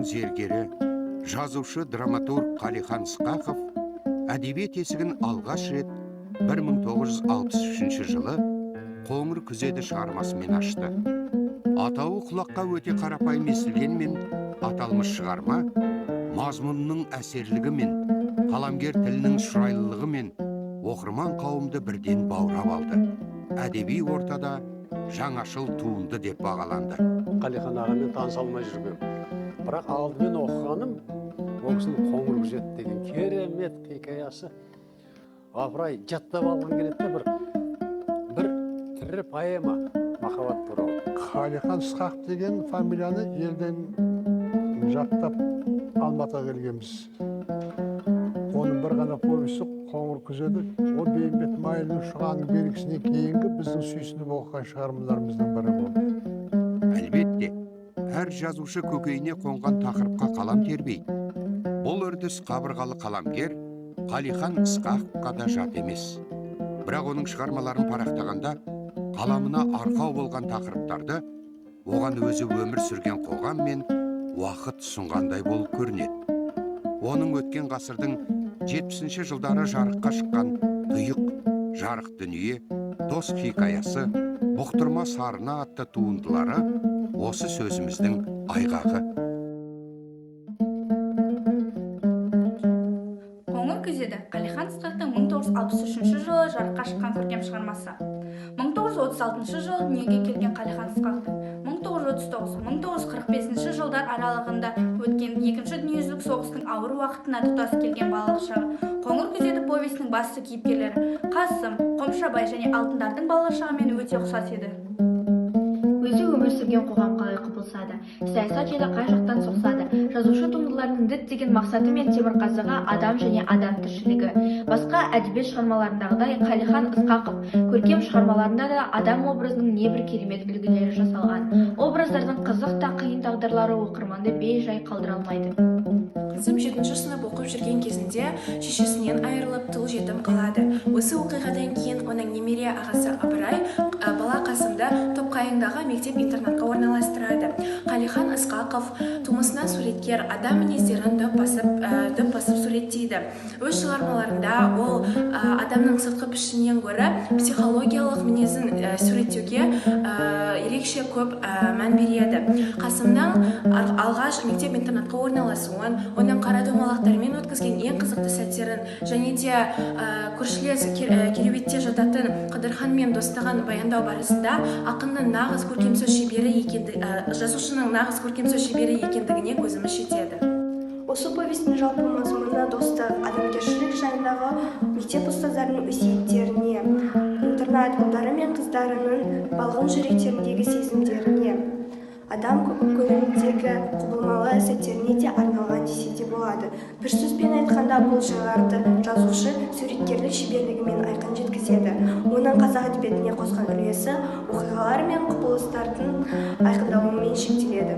әдебиеттің зергері, жазушы драматург Қалихан Ысқақов әдебиет есігін алғаш рет 1963 жылы Қоңыр күзеді шығармасымен ашты. Атауы құлаққа өте қарапайым естілгенмен, аталмыш шығарма мазмұнның әсерлігімен, қаламгер тілінің шұрайлылығымен оқырман қауымды бірден баурап алды. Әдеби ортада жаңашыл туынды деп бағаланды. Қалихан ағамен таныса алмай жүргем. Бірақ алдымен оқығаным ол кісінің Қоңыр күзет деген керемет хикаясы. Апырай, жаттап алған келеді бір тірі поэма махаббат туралы. Қалихан Ысқақов деген фамилияны елден жаттап Алматыға келгенбіз. Оның бір ғана повесі Қоңыр күзеді. Ол Бейімбет Майлин Шұғаның берікісінен кейінгі біздің сүйсініп оқыған шығармаларымыздың бірі болды. Әлбетте, әр жазушы көкейіне қонған тақырыпқа қалам тербейді. Бұл үрдіс қабырғалы қаламгер Қалихан Ысқақовқа да жат емес. Бірақ оның шығармаларын парақтағанда қаламына арқау болған тақырыптарды оған өзі өмір сүрген қоғам мен уақыт ұсынғандай болып көрінеді. Оның өткен ғасырдың 70-ші жылдары жарыққа шыққан тұйық, жарық дүние, дос хикаясы, бұқтырма сарына атты туындылары осы сөзіміздің айғағы. Қоңыр күзеді Қалихан Ысқақтың 1963 жылы жарыққа шыққан көркем шығармасы. 1936 жылы дүниеге келген Қалихан Ысқақтың 1939-1945 жылдар аралығында өткен екінші дүниежүзілік соғыстың ауыр уақытына тұтас келген балалық шағы. Қоңыр күзеді повестінің басты кейіпкерлері Қасым, Қомшабай және Алтындардың балалық шағымен өте ұқсас еді. Өзі өмір сүрген қоғам қалай құбылса да, саясат желі қай жақтан соқса да, жазушы туындыларының діттеген мақсаты мен темірқазығы адам және адам тіршілігі. Басқа әдебиет шығармаларындағыдай Қалихан Ысқақов көркем шығармаларында да адам образының небір керемет үлгілері жасалған. Образдардың қызық та қиын тағдырлары оқырманды бей-жай қалдыра алмайды. Қызым 7-ші сынып оқып жүрген кезінде шешесінен айырылып тұл жетім қалады. Осы оқиғадан кейін оның немере ағасы Ыбырай бала Қасымды Топқайыңдағы мектеп-интернатқа орналастырады. Қалихан Ысқақов тумысынан суреткер, адам мінездерін дөп басып суреттейді. Өз шығармаларында ол адамның сыртқы пішінінен гөрі психологиялық мінезін суреттеуге ерекше көп мән береді. Қасымның алғаш мектеп-интернатқа орналасуын, оның қара домалақтармен өткізген ең қызықты сәттерін және де көршілес кереуетте жататын Қыдырханмен достығын баяндау барысында ақынның нағыз көркемсөз шебері жазушының нағыз көркемсөз шебері екендігіне көзіміз жетеді. Осы повестің жалпы мазмұны достық, адамгершілік жайындағы мектеп ұстаздарының өсиеттеріне, интернат ұлдары мен қыздарының балғын жүректеріндегі сезімдеріне, адам көңіліндегі құбылмалы сәттеріне де арналған десе де болады. Бір сөзбен айтқанда бұл жайларды жазушы суреткерлік шеберлігімен айқын жеткізеді. Оның қазақ әдебиетіне қосқан үлесі оқиғалар мен құбылыстардың айқындалуымен шектеледі.